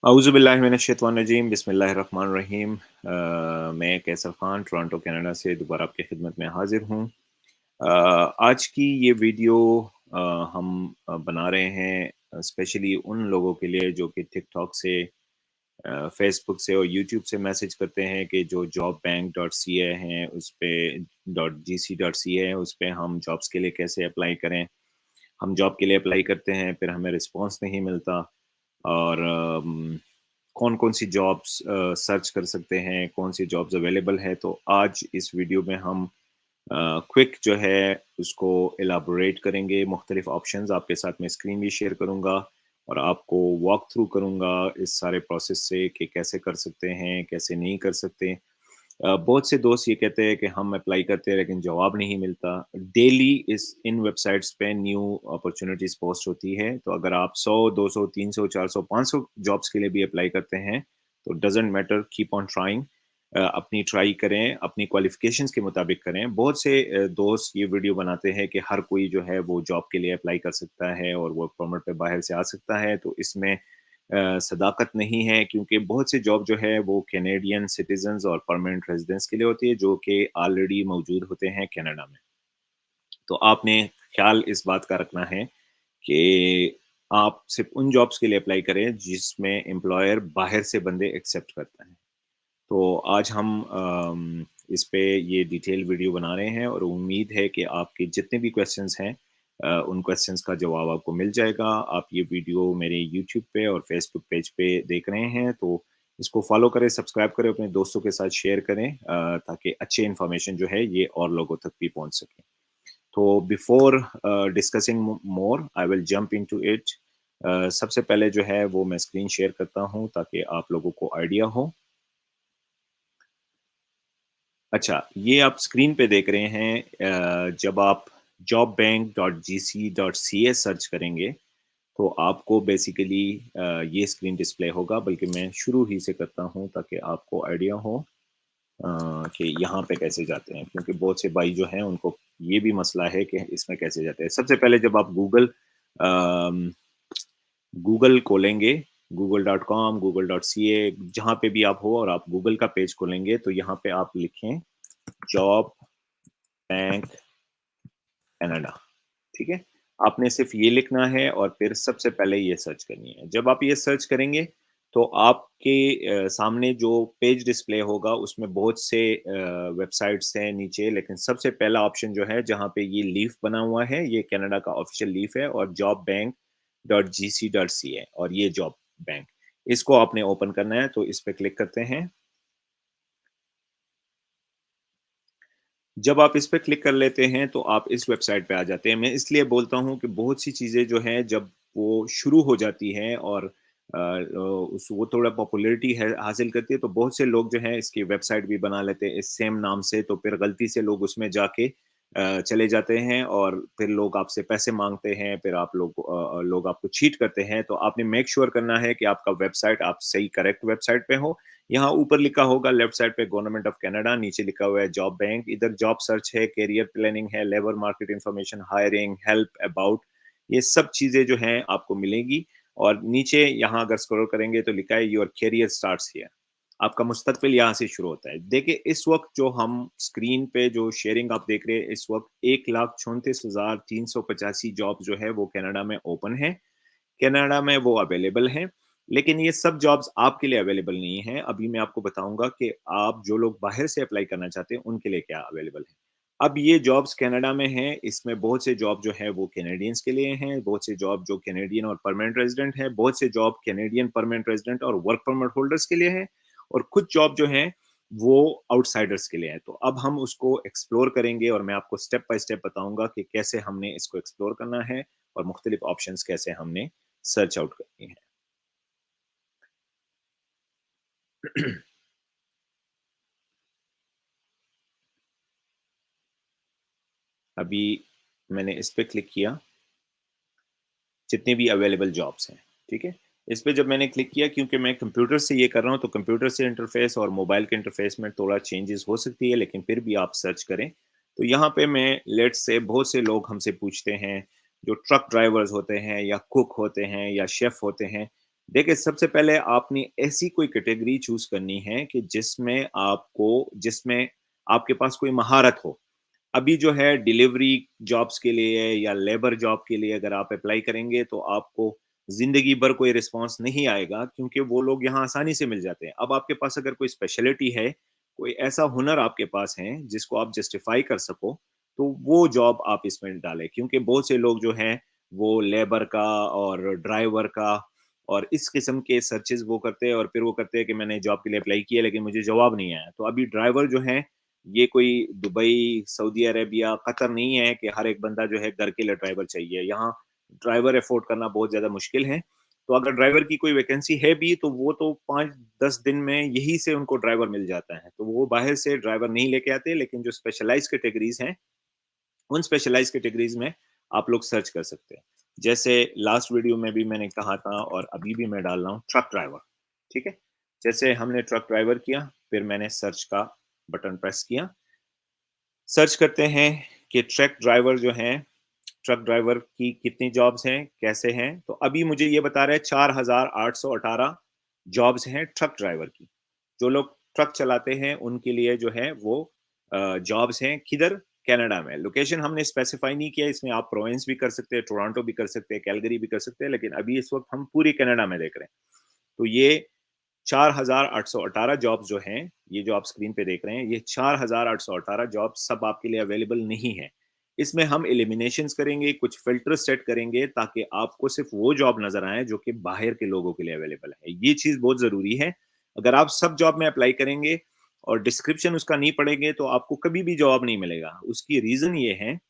औज़ुबिल्लाहि बिस्मिल्लाहिर्रहमानिर्रहीम। मैं कैसर Khan Toronto Canada से दोबारा आपकी खिदमत में हाज़िर हूँ। आज की ये वीडियो अ, हम बना रहे हैं स्पेशली उन लोगों के लिए जो कि टिकटॉक से फ़ेसबुक से और यूट्यूब से मैसेज करते हैं कि जो jobbank.ca हैं उस पे .gc.ca है उस पे हम जॉब्स के लिए कैसे अप्लाई करें। हम जॉब के लिए अप्लाई करते हैं, फिर हमें रिस्पॉन्स नहीं मिलता और कौन-कौन सी जॉब्स सर्च कर सकते हैं, कौन सी जॉब्स अवेलेबल है। तो आज इस वीडियो में हम क्विक जो है उसको इलैबोरेट करेंगे, मुख्तलिफ ऑप्शंस आपके साथ में स्क्रीन भी शेयर करूँगा और आपको वॉक थ्रू करूँगा इस सारे प्रोसेस से कि कैसे कर सकते हैं, कैसे नहीं कर सकते। बहुत से दोस्त ये कहते हैं कि हम अप्लाई करते हैं लेकिन जवाब नहीं मिलता। डेली इस इन वेबसाइट्स पे न्यू अपॉर्च्युनिटीज़ पोस्ट होती है, तो अगर आप 100, 200, 300, 400, 500 जॉब्स के लिए भी अप्लाई करते हैं, तो doesn't matter keep on trying. अपनी ट्राई करें, अपनी क्वालिफ़िकेशंस के मुताबिक करें। बहुत से दोस्त ये वीडियो बनाते हैं कि हर कोई जो है वो जॉब के लिए अप्लाई कर सकता है और वर्क परमिट पे बाहर से आ सकता है, तो इसमें सदाकत नहीं है क्योंकि बहुत से जॉब जो है वो कैनेडियन सिटीजन्स और परमानेंट रेजिडेंट्स के लिए होती है जो कि ऑलरेडी मौजूद होते हैं कनाडा में। तो आपने ख्याल इस बात का रखना है कि आप सिर्फ उन जॉब्स के लिए अप्लाई करें जिसमें एम्प्लॉयर बाहर से बंदे एक्सेप्ट करता है। तो आज हम इस पे ये डिटेल वीडियो बना रहे हैं और उम्मीद है कि आपके जितने भी क्वेश्चंस हैं उन क्वेश्चंस का जवाब आपको मिल जाएगा। आप ये वीडियो मेरे यूट्यूब पे और फेसबुक पेज पे देख रहे हैं तो इसको फॉलो करें, सब्सक्राइब करें, अपने दोस्तों के साथ शेयर करें ताकि अच्छे इन्फॉर्मेशन जो है ये और लोगों तक भी पहुंच सके। तो before discussing more I will jump into it. सबसे पहले जो है वो मैं स्क्रीन शेयर करता हूँ ताकि आप लोगों को आइडिया हो। अच्छा, ये आप स्क्रीन पे देख रहे हैं जब आप jobbank.gc.ca सर्च करेंगे, तो आपको बेसिकली ये स्क्रीन डिस्प्ले होगा, बल्कि मैं शुरू ही से करता हूँ ताकि आपको आइडिया हो कि यहाँ पे कैसे जाते हैं, क्योंकि बहुत से भाई जो हैं उनको ये भी मसला है कि इसमें कैसे जाते हैं। सबसे पहले जब आप गूगल खोलेंगे, google.com, google.ca जहाँ पे भी आप हो और आप गूगल का पेज खोलेंगे, तो यहाँ पे आप लिखें जॉब बैंक कनाडा, ठीक है? आपने सिर्फ़ ये लिखना है और फिर सबसे पहले ये सर्च करनी है। जब आप ये सर्च करेंगे, तो आपके सामने जो पेज डिस्प्ले होगा, उसमें बहुत से वेबसाइट्स हैं नीचे, लेकिन सबसे पहला ऑप्शन जो है, जहाँ पे ये लीफ बना हुआ है, ये कनाडा का ऑफ़िशियल लीफ है और jobbank.gc.ca और ये जॉब बैंक। इसको आपने ओपन करना है, तो इस पे क्लिक करते हैं। जब आप इस पे क्लिक कर लेते हैं, तो आप इस वेबसाइट पे आ जाते हैं। मैं इसलिए बोलता हूँ कि बहुत सी चीज़ें जो हैं, जब वो शुरू हो जाती हैं और उस वो थोड़ा पॉपुलैरिटी है हासिल करती है, तो बहुत से लोग जो हैं, इसकी वेबसाइट भी बना लेते हैं इस सेम नाम से, तो फिर गलती से लोग उसमें जाके चले जाते हैं और फिर लोग आपसे पैसे माँगते हैं, फिर लोग आपको चीट करते हैं। तो आपने मेक श्योर करना है कि आपका वेबसाइट आप सही करेक्ट वेबसाइट पे हो। यहाँ ऊपर लिखा होगा लेफ्ट साइड पे गवर्नमेंट ऑफ कनाडा, नीचे लिखा हुआ है जॉब बैंक, इधर जॉब सर्च है, करियर प्लानिंग है, labour market information, hiring, help, about, ये सब चीज़ें जो हैं आपको मिलेंगी और नीचे यहाँ अगर स्क्रॉल करेंगे तो लिखा है योर करियर स्टार्ट्स हियर। आपका मुस्तकबिल यहाँ से शुरू होता है। देखिए इस वक़्त जो हम स्क्रीन पे जो शेयरिंग आप देख रहे हैं, इस वक़्त 1,34,385 जॉब जो है वो कनाडा में ओपन है। कनाडा में वो अवेलेबल हैं, लेकिन ये सब जॉब्स आपके लिए अवेलेबल नहीं हैं। अभी मैं आपको बताऊँगा कि आप जो लोग बाहर से अप्लाई करना चाहते हैं, उनके लिए क्या अवेलेबल है। अब ये जॉब्स कनाडा में हैं, इसमें बहुत से जॉब जो है वो कैनेडियंस के लिए हैं, बहुत से जॉब जो कैनेडियन और परमानेंट रेज़िडेंट हैं, बहुत से जॉब कैनेडियन परमानेंट रेज़िडेंट और वर्क परमिट होल्डर्स के लिए हैं और कुछ जॉब जो हैं, वो आउटसाइडर्स के लिए हैं। तो अब हम उसको एक्सप्लोर करेंगे और मैं आपको स्टेप बाय स्टेप बताऊँगा कि कैसे हमने इसको एक्सप्लोर करना है और मुख्तलिफ ऑप्शंस कैसे हमने सर्च आउट करनी है। अभी मैंने इस पे क्लिक किया, जितने भी अवेलेबल जॉब्स हैं, ठीक है? इस पे जब मैंने क्लिक किया, क्योंकि मैं कंप्यूटर से ये कर रहा हूँ, तो कंप्यूटर से इंटरफ़ेस और मोबाइल के इंटरफ़ेस में थोड़ा चेंजेस हो सकती है, लेकिन फिर भी आप सर्च करें। तो यहाँ पे मैं लेट्स से बहुत से लोग हमसे पूछते हैं, जो ट्रक ड्राइवर्स होते हैं या कुक होते हैं या शेफ़ होते हैं, देखिए, सबसे पहले आपने ऐसी कोई कैटेगरी चूज़ करनी है कि जिसमें आपके पास कोई महारत हो। अभी जो है डिलीवरी जॉब्स के लिए या लेबर जॉब के लिए अगर आप अप्लाई करेंगे तो आपको ज़िंदगी भर कोई रिस्पॉन्स नहीं आएगा क्योंकि वो लोग यहाँ आसानी से मिल जाते हैं। अब आपके पास अगर कोई स्पेशलिटी है, कोई ऐसा हुनर आपके पास है जिसको आप जस्टिफ़ाई कर सको, तो वो जॉब आप इसमें डालें क्योंकि बहुत से लोग जो हैं वो लेबर का और ड्राइवर का और इस किस्म के सर्चेज़ वो करते हैं और फिर वो करते हैं कि मैंने जॉब के लिए अप्लाई किया लेकिन मुझे जवाब नहीं आया। तो अभी ड्राइवर जो हैं ये कोई दुबई, सऊदी अरेबिया, कतर नहीं है कि हर एक बंदा जो है घर के लिए ड्राइवर चाहिए। यहाँ ड्राइवर अफ़ोर्ड करना बहुत ज़्यादा मुश्किल है। तो अगर ड्राइवर की कोई वैकेंसी है भी तो वो तो 5-10 दिन में यहीं से उनको ड्राइवर मिल जाता है। तो वो बाहर से ड्राइवर नहीं लेके आते लेकिन जो स्पेशलाइज़्ड कैटेगरीज़ हैं, उन स्पेशलाइज़्ड कैटेगरीज़ में आप लोग सर्च कर सकते हैं। जैसे लास्ट वीडियो में भी मैंने कहा था और अभी भी मैं डाल रहा हूँ ट्रक ड्राइवर, ठीक है? जैसे हमने ट्रक ड्राइवर किया, फिर मैंने सर्च का बटन प्रेस किया। सर्च करते हैं कि ट्रक ड्राइवर जो हैं, ट्रक ड्राइवर की कितनी जॉब्स हैं, कैसे हैं? तो अभी मुझे ये बता रहा है 4818 जॉब्स हैं ट्रक ड्राइवर की। जो लोग ट्रक चलाते हैं उनके लिए जो है वो जॉब्स हैं किधर? कनाडा में। लोकेशन हमने स्पेसिफाई नहीं किया, इसमें आप प्रोविंस भी कर सकते हैं, टोरंटो भी कर सकते हैं, कैलगरी भी कर सकते हैं, लेकिन अभी इस वक़्त हम पूरी कनाडा में देख रहे हैं। तो ये 4818 जॉब्स जो हैं, ये जो आप स्क्रीन पे देख रहे हैं, ये 4818 जॉब्स सब आपके लिए अवेलेबल नहीं है। इसमें हम एलिमिनेशंस करेंगे, कुछ फ़िल्टर सेट करेंगे ताकि आपको सिर्फ़ वो जॉब नज़र आएँ जो कि बाहर के लोगों के लिए अवेलेबल है। ये चीज़ बहुत ज़रूरी है। अगर आप सब जॉब में अप्लाई करेंगे और डिस्क्रिप्शन उसका नहीं पढ़ेंगे तो आपको कभी भी जॉब नहीं मिलेगा। उसकी रीज़न ये है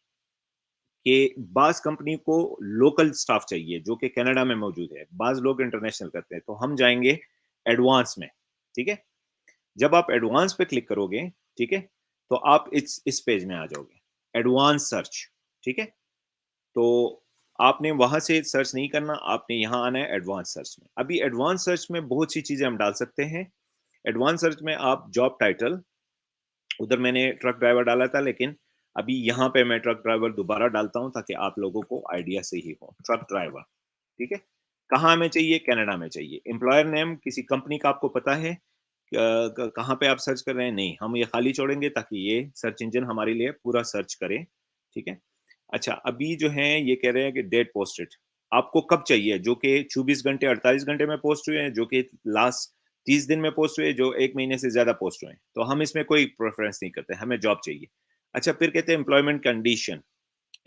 कि बाज़ कंपनी को लोकल स्टाफ चाहिए जो कि कनाडा में मौजूद है। बाज़ लोग इंटरनेशनल करते हैं, तो हम जाएँगे एडवांस में, ठीक है? जब आप एडवांस पे क्लिक करोगे, ठीक है? तो आप इस पेज में आ जाओगे, एडवांस सर्च, ठीक है? तो आपने वहाँ से सर्च नहीं करना, आपने यहाँ आना है एडवांस सर्च में। अभी एडवांस सर्च में बहुत सी चीज़ें हम डाल सकते हैं। एडवांस सर्च में आप जॉब टाइटल, उधर मैंने ट्रक ड्राइवर डाला था लेकिन अभी यहाँ पे मैं ट्रक ड्राइवर दोबारा डालता हूँ ताकि आप लोगों को आइडिया सही हो। ट्रक ड्राइवर, ठीक है? कहाँ हमें चाहिए? कनाडा में चाहिए। एम्प्लॉयर नेम किसी कंपनी का आपको पता है? कहाँ पे आप सर्च कर रहे हैं? नहीं, हम ये खाली छोड़ेंगे ताकि ये सर्च इंजन हमारे लिए पूरा सर्च करे, ठीक है? अच्छा, अभी जो है ये कह रहे हैं कि डेट पोस्टेड, आपको कब चाहिए? जो कि 24 घंटे, 48 घंटे में पोस्ट हुए हैं, जो कि लास्ट 30 दिन में पोस्ट हुए, जो 1 महीने से ज़्यादा पोस्ट हुए हैं। तो हम इसमें कोई प्रेफ़रेंस नहीं करते, हमें जॉब चाहिए। अच्छा, फिर कहते हैं एम्प्लॉयमेंट कंडीशन।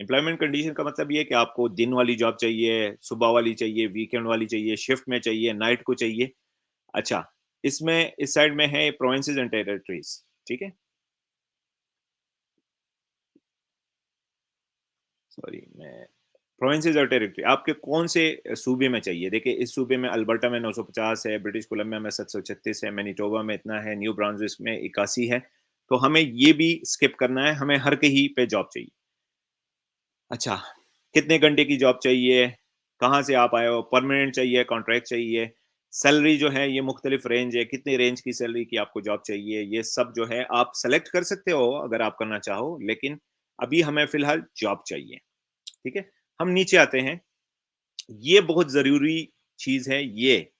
एम्प्लॉयमेंट कंडीशन का मतलब ये है कि आपको दिन वाली जॉब चाहिए, सुबह वाली चाहिए, वीकेंड वाली चाहिए, शिफ्ट में चाहिए, नाइट को चाहिए। अच्छा, इसमें इस साइड में है प्रोविंसेस एंड टेरिटरीज़, ठीक है? सॉरी, मैं प्रोविंसेस और टेरिटरी आपके कौन से सूबे में चाहिए? देखिए, इस सूबे में अल्बर्टा में 950 है, ब्रिटिश कोलंबिया में 736 है, मैनिटोबा में इतना है, न्यू ब्रांसविक में 81 है। तो हमें ये भी स्किप करना है, हमें हर कहीं पे जॉब चाहिए। अच्छा, कितने घंटे की जॉब चाहिए? कहाँ से आप आए हो? परमानेंट चाहिए, कॉन्ट्रैक्ट चाहिए? सैलरी जो है ये मुख्तलिफ रेंज है, कितनी रेंज की सैलरी की आपको जॉब चाहिए? ये सब जो है आप सेलेक्ट कर सकते हो अगर आप करना चाहो, लेकिन अभी हमें फ़िलहाल जॉब चाहिए, ठीक है? हम नीचे आते हैं, ये बहुत ज़रूरी चीज़ है ये,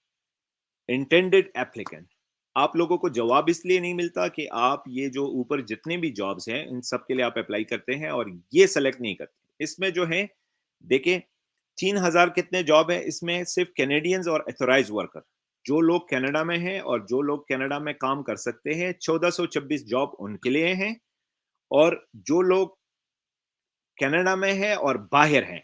इंटेंडेड एप्लीकेंट। आप लोगों को जवाब इसलिए नहीं मिलता कि आप ये जो ऊपर जितने भी जॉब्स हैं, इन सब के लिए आप अप्लाई करते हैं और ये सेलेक्ट नहीं करते। इसमें जो है, देखिए 3000 कितने जॉब है, इसमें सिर्फ कैनेडियंस और ऑथराइज्ड वर्कर, जो लोग कनाडा में हैं और जो लोग कनाडा में काम कर सकते हैं, 1426 जॉब उनके लिए हैं और जो लोग कनाडा में हैं और बाहर हैं,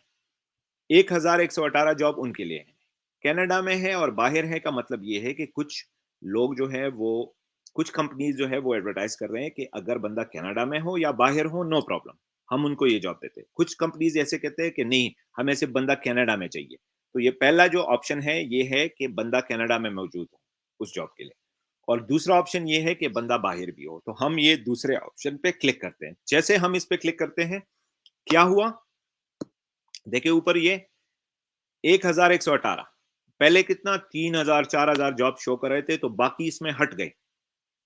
1118 जॉब उनके लिए हैं। कनाडा में है और बाहर है का मतलब ये है कि कुछ लोग जो है वो कुछ कंपनीज़ जो है वो एडवर्टाइज़ कर रहे हैं कि अगर बंदा कनाडा में हो या बाहर हो, नो प्रॉब्लम, हम उनको ये जॉब देते हैं। कुछ कंपनीज़ ऐसे कहते हैं कि नहीं, हमें सिर्फ़ बंदा कनाडा में चाहिए। तो ये पहला जो ऑप्शन है ये है कि बंदा कनाडा में मौजूद हो उस जॉब के लिए, और दूसरा ऑप्शन ये है कि बंदा बाहर भी हो। तो हम ये दूसरे ऑप्शन पे क्लिक करते हैं। जैसे हम इस पे क्लिक करते हैं, क्या हुआ? देखिए ऊपर ये 1118, पहले कितना 3000 4000 जॉब शो कर रहे थे, तो बाकी इसमें हट गए।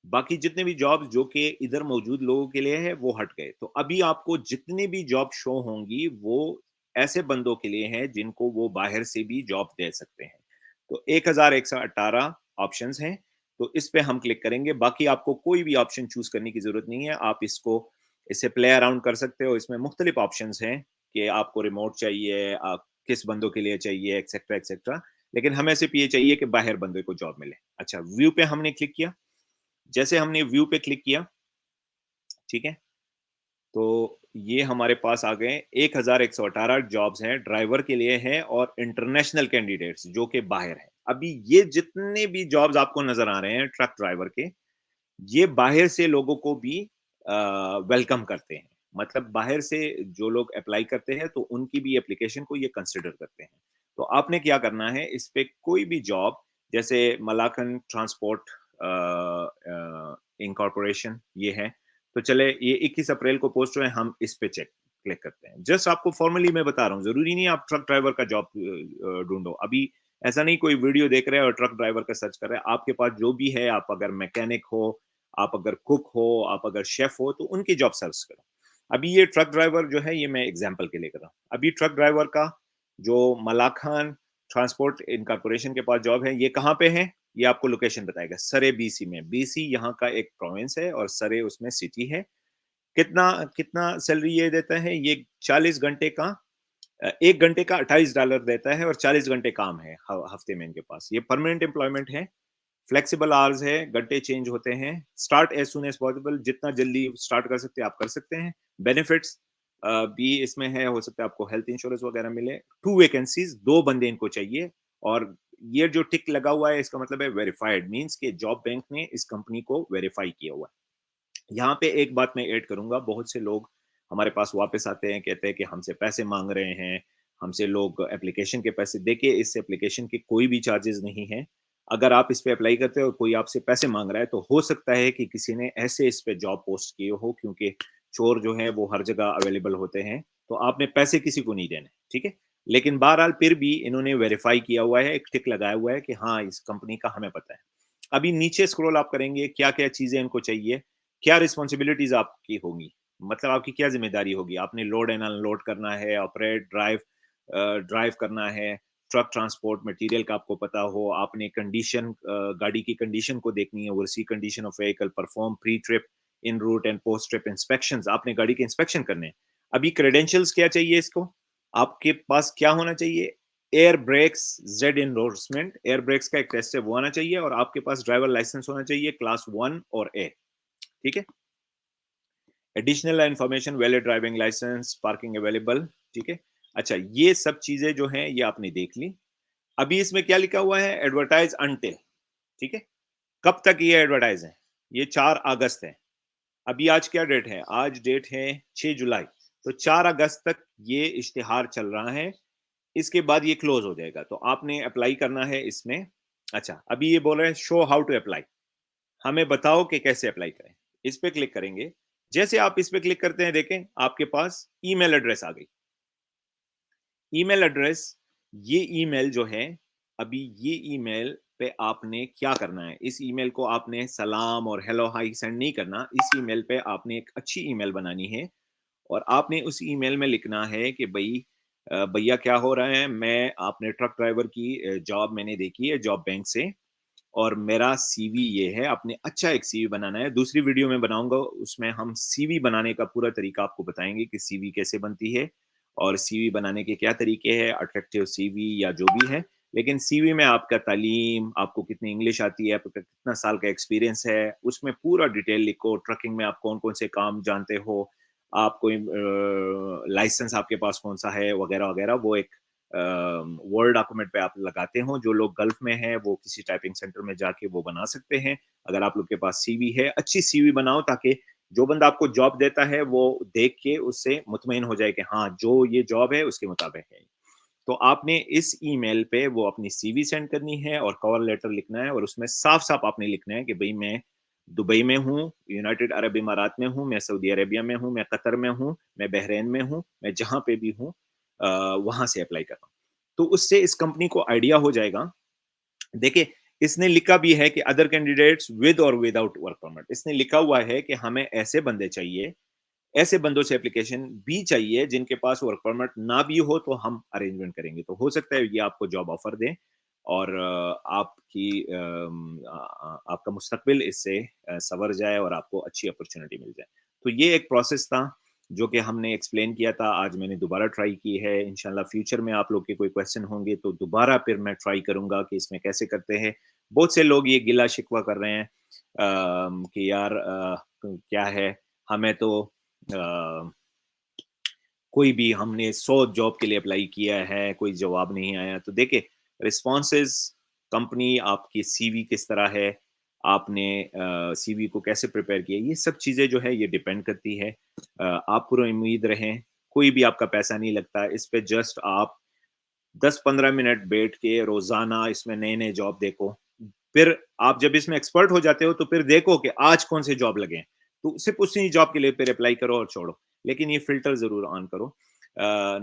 बाकी जितने भी जॉब्स जो कि इधर मौजूद लोगों के लिए है वो हट गए। तो अभी आपको जितनी भी जॉब शो होंगी वो ऐसे बंदों के लिए हैं जिनको वो बाहर से भी जॉब दे सकते हैं। तो 1118 ऑप्शंस हैं, तो इस पे हम क्लिक करेंगे। बाकी आपको कोई भी ऑप्शन चूज़ करने की ज़रूरत नहीं है, आप इससे प्ले अराउंड कर सकते हो। इसमें मुख्तलिफ ऑप्शंस हैं कि आपको रिमोट चाहिए, आप किस बंदों के लिए चाहिए, एक्सेट्रा, एक्सेट्रा। लेकिन हमें सिर्फ़ ये चाहिए कि बाहर बंदे को जॉब मिले। अच्छा, व्यू पे हमने क्लिक किया, जैसे हमने व्यू पे क्लिक किया, ठीक है? तो ये हमारे पास आ गए 1118 जॉब्स हैं, ड्राइवर के लिए हैं और इंटरनेशनल कैंडिडेट्स जो कि बाहर हैं। अभी ये जितने भी जॉब्स आपको नज़र आ रहे हैं ट्रक ड्राइवर के, ये बाहर से लोगों को भी वेलकम करते हैं। मतलब बाहर से जो लोग अप्लाई करते हैं तो उनकी भी एप्लीकेशन को ये कंसिडर करते हैं। तो आपने क्या करना है, इस पे कोई भी जॉब, जैसे मलाकन ट्रांसपोर्ट इनकॉर्पोरेशन ये है, तो चले ये 21 अप्रैल को पोस्ट हुए, हम इस पे चेक क्लिक करते हैं। जस्ट आपको फॉर्मली मैं बता रहा हूँ, ज़रूरी नहीं है आप ट्रक ड्राइवर का जॉब ढूँढो। अभी ऐसा नहीं कोई वीडियो देख रहे हैं और ट्रक ड्राइवर का सर्च कर रहे हैं। आपके पास जो भी है, आप अगर मैकेनिक हो, आप अगर कुक हो, आप अगर शेफ हो, तो उनकी जॉब सर्च करो। अभी ये ट्रक ड्राइवर जो है, ये मैं एग्जांपल के लिए कर रहा हूँ। अभी ट्रक ड्राइवर का जो मलाखान ट्रांसपोर्ट इनकॉर्पोरेशन के पास जॉब है, ये कहाँ पे है? ये आपको लोकेशन बताएगा, सरे बीसी में। बीसी यहाँ का एक प्रोविंस है और सरे उसमें सिटी है। कितना कितना सैलरी ये देता है? ये 40 घंटे का 1 घंटे का $28 देता है और 40 घंटे काम है हफ्ते में इनके पास। ये परमानेंट एम्प्लॉयमेंट है, फ्लेक्सिबल आवर्स है, घंटे चेंज होते हैं, start as soon as possible, जितना जल्दी स्टार्ट कर सकते हैं आप कर सकते हैं। बेनिफिट्स भी इसमें है, हो सकता है आपको हेल्थ इंश्योरेंस वगैरह मिले। 2 वैकेंसीज़, 2 बंदे इनको चाहिए और ये जो टिक लगा हुआ है इसका मतलब है वेरिफाइड, मीन्स कि जॉब बैंक ने इस कंपनी को वेरीफाई किया हुआ है। यहाँ पे एक बात मैं ऐड करूँगा, बहुत से लोग हमारे पास वापस आते हैं, कहते हैं कि हमसे पैसे माँग रहे हैं, हमसे लोग एप्लीकेशन के पैसे। देखिए, इस एप्लीकेशन के कोई भी चार्जेज़ नहीं हैं। अगर आप इस पे अप्लाई करते हो और कोई आपसे पैसे माँग रहा है, तो हो सकता है कि किसी ने ऐसे इस पे जॉब पोस्ट किए हो, क्योंकि चोर जो हैं वो हर जगह अवेलेबल होते हैं, तो आपने पैसे किसी को नहीं देने, ठीक है? लेकिन बहरहाल फिर भी इन्होंने वेरीफाई किया हुआ है, एक टिक लगाया हुआ है कि हाँ, इस कंपनी का हमें पता है। अभी नीचे स्क्रॉल आप करेंगे, क्या-क्या चीज़ें इनको चाहिए, क्या रिस्पॉन्सिबिलिटीज़ आपकी होंगी? मतलब आपकी क्या ज़िम्मेदारी होगी? आपने लोड एंड अनलोड करना है, ऑपरेट, ड्राइव करना है, ट्रक ट्रांसपोर्ट मटीरियल का आपको पता हो, आपने गाड़ी की कंडीशन को देखनी है, oversee condition of vehicle, perform pre trip, in route and post trip inspections, आपने गाड़ी के इंस्पेक्शन करने हैं। अभी क्रेडेंशियल्स क्या चाहिए इसको? आपके पास क्या होना चाहिए? Air brakes Z endorsement, air brakes का एक टेस्ट है वो आना चाहिए और आपके पास ड्राइवर लाइसेंस होना चाहिए क्लास 1 और ए, ठीक है? Additional information, valid driving licence, parking available, ठीक है? अच्छा, ये सब चीज़ें जो हैं, ये आपने देख ली। अभी इसमें क्या लिखा हुआ है? एडवर्टाइज़ अंटिल, ठीक है? कब तक ये एडवर्टाइज़ है? ये 4 अगस्त है। अभी आज क्या डेट है? आज डेट है 6 जुलाई, तो 4 अगस्त तक ये इश्तिहार चल रहा है। इसके बाद ये क्लोज़ हो जाएगा, तो आपने अप्लाई करना है इसमें। अच्छा, अभी ये बोल रहे हैं शो हाउ टू अप्लाई, हमें बताओ कि कैसे अप्लाई करें। इस पे क्लिक करेंगे। जैसे आप इस पे क्लिक करते हैं, देखें आपके पास ईमेल एड्रेस आ गई। ईमेल एड्रेस, ये ईमेल जो है, अभी ये ईमेल पे आपने क्या करना है, इस ईमेल को आपने सलाम और हेलो हाय सेंड नहीं करना। इस ईमेल पे आपने एक अच्छी ईमेल बनानी है और आपने उस ईमेल में लिखना है कि भई भैया क्या हो रहा है, मैं आपने ट्रक ड्राइवर की जॉब मैंने देखी है जॉब बैंक से और मेरा सीवी ये है। आपने अच्छा एक सीवी बनाना है। दूसरी वीडियो में बनाऊँगा, उसमें हम सीवी बनाने का पूरा तरीका आपको बताएँगे कि सीवी कैसे बनती है और सीवी बनाने के क्या तरीके हैं, अट्रैक्टिव सीवी या जो भी है। लेकिन सीवी में आपका तालीम, आपको कितनी इंग्लिश आती है, आपका कितना साल का एक्सपीरियंस है, उसमें पूरा डिटेल लिखो। ट्रकिंग में आप कौन-कौन से काम जानते हो, आप कोई लाइसेंस आपके पास कौन-सा है वगैरह-वगैरह, वो एक वर्ड डॉक्यूमेंट पे आप लगाते हो। जो लोग गल्फ में हैं, वो किसी टाइपिंग सेंटर में जाके वो बना सकते हैं। अगर आप लोग के पास सीवी है, अच्छी सीवी बनाओ ताकि जो बंदा आपको जॉब देता है, वो देख के उससे मुतमईन हो जाए कि हाँ, जो ये जॉब है, उसके मुताबिक है। तो आपने इस ईमेल पे वो अपनी सीवी सेंड करनी है और कवर लेटर लिखना है और उसमें साफ-साफ आपने लिखना है कि भई मैं दुबई में हूँ, यूनाइटेड अरब इमारात में हूँ, मैं सऊदी अरेबिया में हूँ, मैं कतर में हूँ, मैं बहरीन में हूँ, मैं जहाँ पे भी हूँ अ, वहाँ से अप्लाई कर रहा हूँ। तो उससे इस कंपनी को आइडिया हो जाएगा। देखिए, इसने लिखा भी है कि अदर कैंडिडेट्स विद और विदाउट वर्क परमिट। इसने लिखा हुआ है कि हमें ऐसे बंदे चाहिए, ऐसे बंदों से एप्लीकेशन भी चाहिए जिनके पास वर्क परमिट ना भी हो तो हम अरेंजमेंट करेंगे। तो हो सकता है ये आपको जॉब ऑफर दें। और आपका मुस्तकबिल इससे संवर जाए और आपको अच्छी अपॉर्चुनिटी मिल जाए। तो ये एक प्रोसेस था जो कि हमने एक्सप्लेन किया था, आज मैंने दोबारा ट्राई की है। इंशाल्लाह फ्यूचर में आप लोग के कोई क्वेश्चन होंगे तो दोबारा फिर मैं ट्राई करूँगा कि इसमें कैसे करते हैं। बहुत से लोग ये गिला-शिकवा कर रहे हैं कि यार क्या है, हमें तो अ कोई भी हमने 100 जॉब के लिए अप्लाई किया है, कोई जवाब नहीं आया। तो देखिए, रिस्पॉन्सेज़, कंपनी आपकी सीवी किस तरह है, आपने सीवी को कैसे प्रिपेयर किया, ये सब चीज़ें जो है ये डिपेंड करती है। आप पूरी उम्मीद रहें, कोई भी आपका पैसा नहीं लगता, इस पे जस्ट आप 10-15 मिनट बैठ के रोज़ाना इसमें नए-नए जॉब देखो। फिर आप जब इसमें एक्सपर्ट हो जाते हो, तो फिर देखो कि आज कौन से जॉब लगे हैं। तो सिर्फ़ उसी जॉब के लिए फिर अप्लाई करो और छोड़ो। लेकिन ये फ़िल्टर ज़रूर ऑन करो।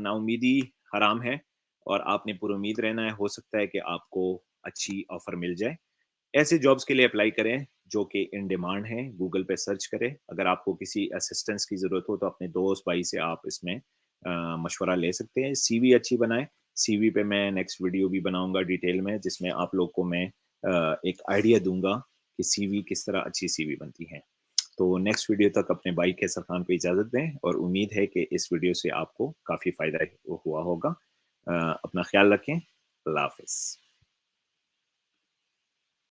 नाउम्मीदी हराम है और आपने पुरुम्मीद रहना है। हो सकता है कि आपको अच्छी ऑफ़र मिल जाए। ऐसे जॉब्स के लिए अप्लाई करें जो कि इन डिमांड हैं, गूगल पे सर्च करें। अगर आपको किसी असिस्टेंस की ज़रूरत हो तो अपने दोस्त भाई से आप इसमें मशवरा ले सकते हैं। सीवी अच्छी बनाएँ, सीवी पे मैं नेक्स्ट वीडियो भी बनाऊँगा डिटेल में जिसमें आप लोग को मैं एक आइडिया दूँगा कि सीवी किस तरह अच्छी सीवी बनती है। तो नेक्स्ट वीडियो तक अपने भाई कैसर खान को इजाज़त दें और उम्मीद है कि इस वीडियो से आपको काफ़ी फ़ायदा हुआ होगा। अपना ख़्याल रखें। अल्लाह हाफ़िज़।